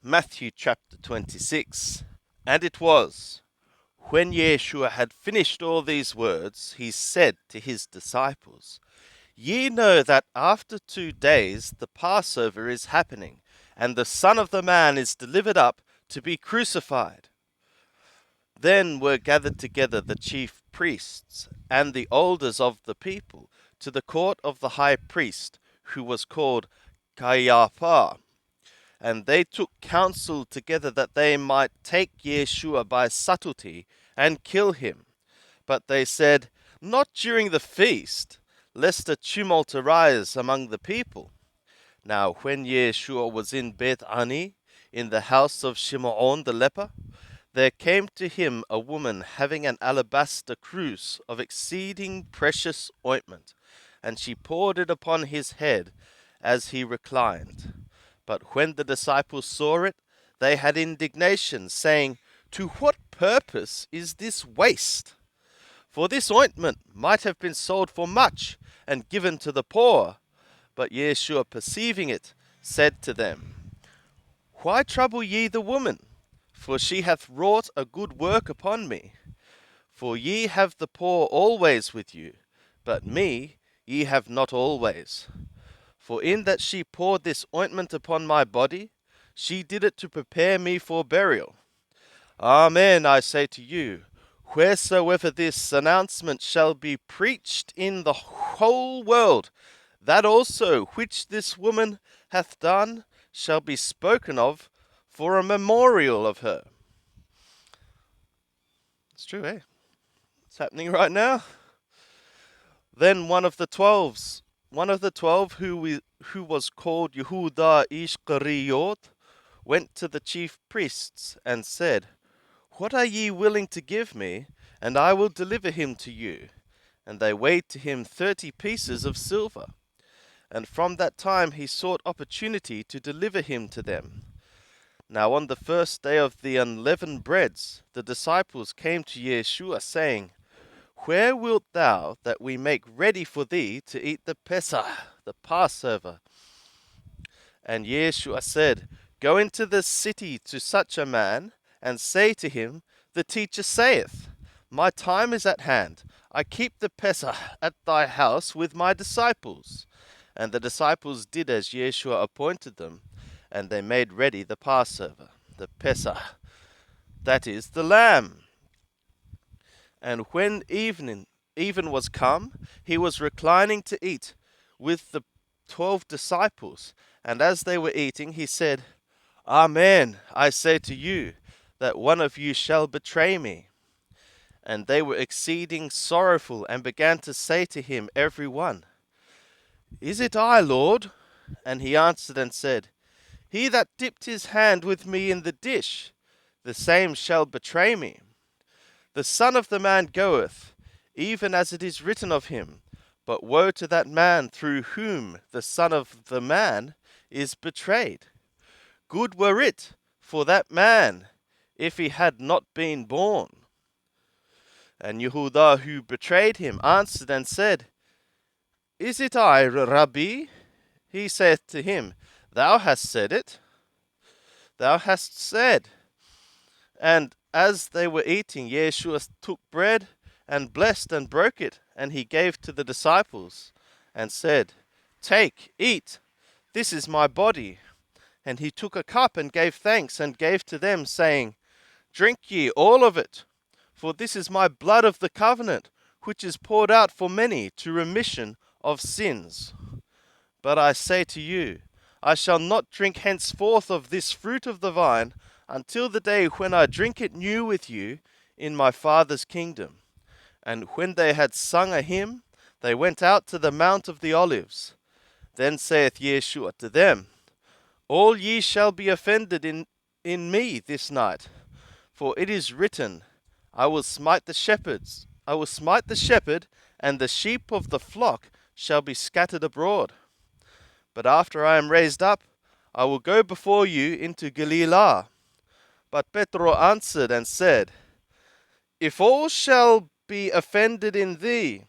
Matthew chapter 26. And it was, when Yeshua had finished all these words, he said to his disciples, Ye know that after 2 days the Passover is happening, and the Son of the Man is delivered up to be crucified. Then were gathered together the chief priests and the elders of the people to the court of the high priest, who was called Caiaphas. And they took counsel together that they might take Yeshua by subtlety and kill him. But they said, Not during the feast, lest a tumult arise among the people. Now when Yeshua was in Bethany, in the house of Shimon the leper, there came to him a woman having an alabaster cruse of exceeding precious ointment, and she poured it upon his head as he reclined. But when the disciples saw it, they had indignation, saying, To what purpose is this waste? For this ointment might have been sold for much and given to the poor. But Yeshua, perceiving it, said to them, Why trouble ye the woman? For she hath wrought a good work upon me. For ye have the poor always with you, but me ye have not always. For in that she poured this ointment upon my body, she did it to prepare me for burial. Amen, I say to you, wheresoever this announcement shall be preached in the whole world, that also which this woman hath done shall be spoken of for a memorial of her. It's true, eh? It's happening right now. Then one of the 12 who was called Yehuda Ishkariot went to the chief priests and said, What are ye willing to give me, and I will deliver him to you? And they weighed to him 30 pieces of silver. And from that time he sought opportunity to deliver him to them. Now on the first day of the unleavened breads, the disciples came to Yeshua, saying, Where wilt thou that we make ready for thee to eat the Pesach, the Passover? And Yeshua said, Go into the city to such a man, and say to him, The teacher saith, My time is at hand. I keep the Pesach at thy house with my disciples. And the disciples did as Yeshua appointed them, and they made ready the Passover, the Pesach, that is, the lamb. And when even was come, he was reclining to eat with the 12 disciples. And as they were eating, he said, Amen, I say to you, that one of you shall betray me. And they were exceeding sorrowful, and began to say to him every one, Is it I, Lord? And he answered and said, He that dipped his hand with me in the dish, the same shall betray me. The Son of the Man goeth, even as it is written of him. But woe to that man through whom the Son of the Man is betrayed. Good were it for that man if he had not been born. And Yehuda, who betrayed him, answered and said, Is it I, Rabbi? He saith to him, Thou hast said it. Thou hast said. And as they were eating, Yeshua took bread and blessed and broke it, and he gave to the disciples, and said, Take, eat, this is my body. And he took a cup and gave thanks, and gave to them, saying, Drink ye all of it, for this is my blood of the covenant, which is poured out for many to remission of sins. But I say to you, I shall not drink henceforth of this fruit of the vine, until the day when I drink it new with you in my Father's kingdom. And when they had sung a hymn, they went out to the Mount of the Olives. Then saith Yeshua to them, All ye shall be offended in me this night, for it is written, I will smite the shepherd, and the sheep of the flock shall be scattered abroad. But after I am raised up, I will go before you into Galilee. But Petro answered and said, If all shall be offended in thee,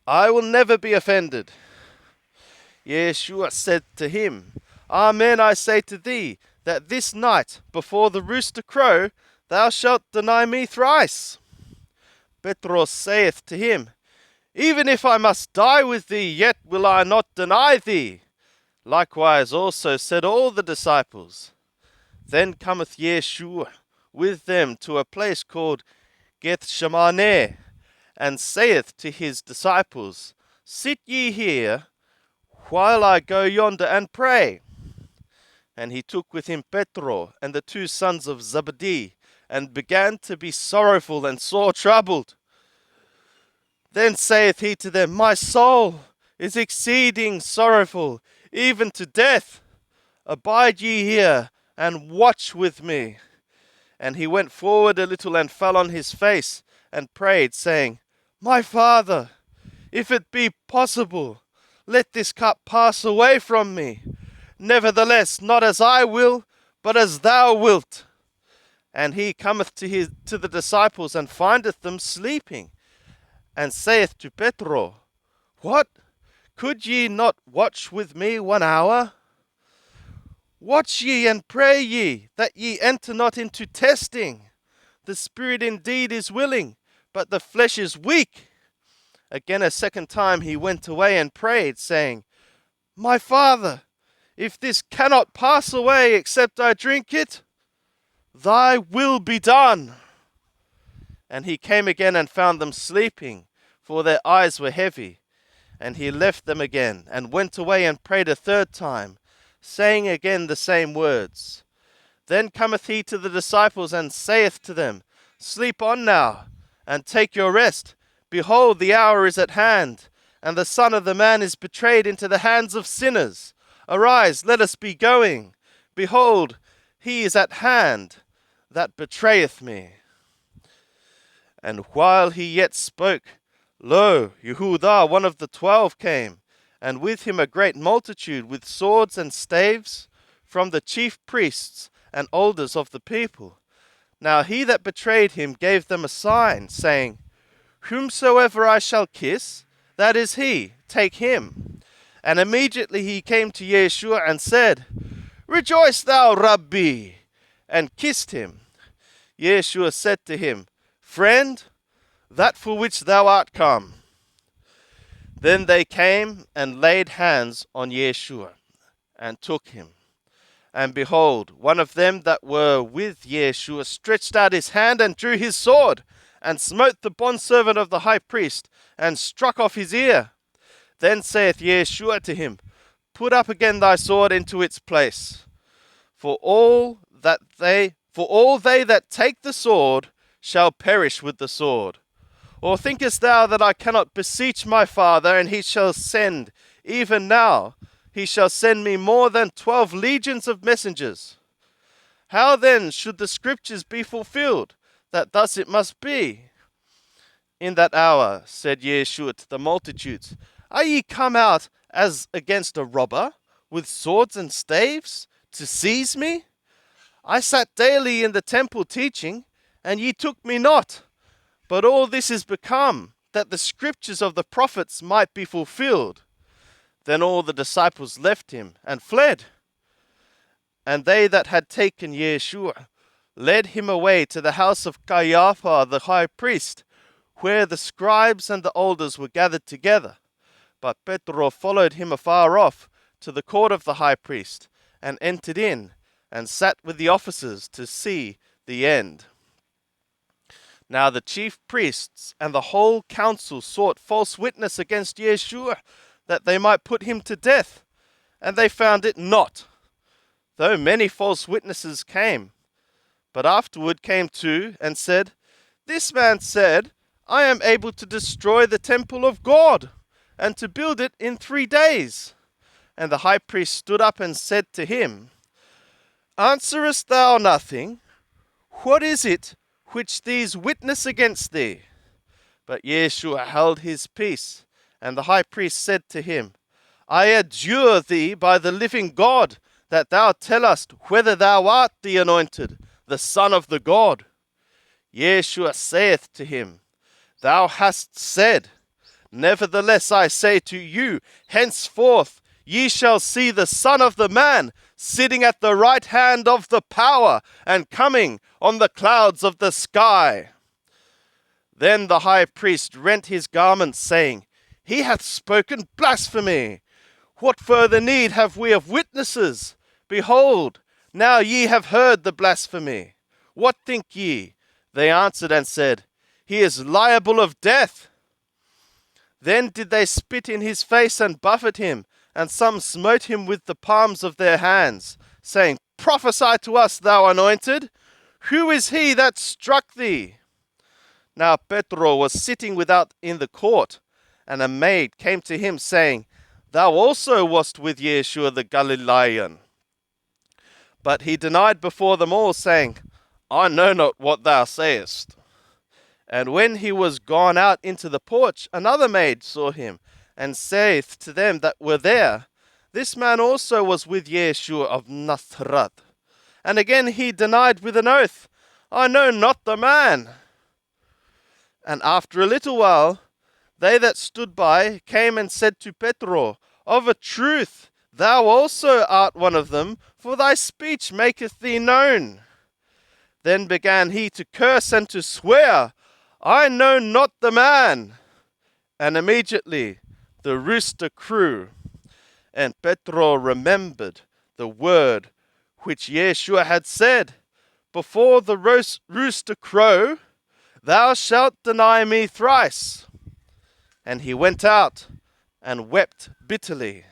I will never be offended. Yeshua said to him, Amen, I say to thee, that this night, before the rooster crow, thou shalt deny me thrice. Petros saith to him, Even if I must die with thee, yet will I not deny thee. Likewise also said all the disciples. Then cometh Yeshua with them to a place called Gethsemane, and saith to his disciples, Sit ye here, while I go yonder and pray. And he took with him Petro and the 2 sons of Zebedee, and began to be sorrowful and sore troubled. Then saith he to them, My soul is exceeding sorrowful, even to death. Abide ye here, and watch with me. And he went forward a little, and fell on his face, and prayed, saying, My Father, if it be possible, let this cup pass away from me. Nevertheless, not as I will, but as thou wilt. And he cometh to the disciples, and findeth them sleeping, and saith to Petro, What? Could ye not watch with me 1 hour? Watch ye and pray ye, that ye enter not into testing. The spirit indeed is willing, but the flesh is weak. Again a second time he went away and prayed, saying, My Father, if this cannot pass away except I drink it, thy will be done. And he came again and found them sleeping, for their eyes were heavy. And he left them again, and went away and prayed a 3rd time, saying again the same words. Then cometh he to the disciples, and saith to them, Sleep on now, and take your rest. Behold, the hour is at hand, and the Son of the Man is betrayed into the hands of sinners. Arise, let us be going. Behold, he is at hand that betrayeth me. And while he yet spoke, lo, Yehudah, one of the 12, came, and with him a great multitude with swords and staves, from the chief priests and elders of the people. Now he that betrayed him gave them a sign, saying, Whomsoever I shall kiss, that is he, take him. And immediately he came to Yeshua and said, Rejoice thou, Rabbi, and kissed him. Yeshua said to him, Friend, that for which thou art come. Then they came and laid hands on Yeshua, and took him. And behold, one of them that were with Yeshua stretched out his hand and drew his sword, and smote the bondservant of the high priest, and struck off his ear. Then saith Yeshua to him, Put up again thy sword into its place. For all they that take the sword shall perish with the sword. Or thinkest thou that I cannot beseech my Father, and he shall send, even now, he shall send me more than 12 legions of messengers? How then should the scriptures be fulfilled, that thus it must be? In that hour said Yeshua to the multitudes, Are ye come out as against a robber, with swords and staves, to seize me? I sat daily in the temple teaching, and ye took me not. But all this is become, that the scriptures of the prophets might be fulfilled. Then all the disciples left him, and fled. And they that had taken Yeshua led him away to the house of Caiaphas the high priest, where the scribes and the elders were gathered together. But Petro followed him afar off to the court of the high priest, and entered in, and sat with the officers to see the end. Now the chief priests and the whole council sought false witness against Yeshua, that they might put him to death, and they found it not, though many false witnesses came. But afterward came 2 and said, This man said, I am able to destroy the temple of God, and to build it in 3 days. And the high priest stood up and said to him, Answerest thou nothing? What is it which these witness against thee? But Yeshua held his peace, and the high priest said to him, I adjure thee by the living God, that thou tell us whether thou art the anointed, the Son of the God. Yeshua saith to him, Thou hast said. Nevertheless I say to you, henceforth ye shall see the Son of the Man sitting at the right hand of the power and coming on the clouds of the sky. Then the high priest rent his garments, saying, He hath spoken blasphemy. What further need have we of witnesses? Behold, now ye have heard the blasphemy. What think ye? They answered and said, He is liable of death. Then did they spit in his face and buffet him, and some smote him with the palms of their hands, saying, Prophesy to us, thou anointed. Who is he that struck thee? Now Petro was sitting without in the court, and a maid came to him, saying, Thou also wast with Yeshua the Galilean. But he denied before them all, saying, I know not what thou sayest. And when he was gone out into the porch, another maid saw him, and saith to them that were there, This man also was with Yeshua of Nazareth. And again he denied with an oath, I know not the man. And after a little while, they that stood by came and said to Petro, Of a truth, thou also art one of them, for thy speech maketh thee known. Then began he to curse and to swear, I know not the man. And immediately the rooster crew, and Petro remembered the word which Yeshua had said, Before the rooster crow, thou shalt deny me thrice. And he went out and wept bitterly.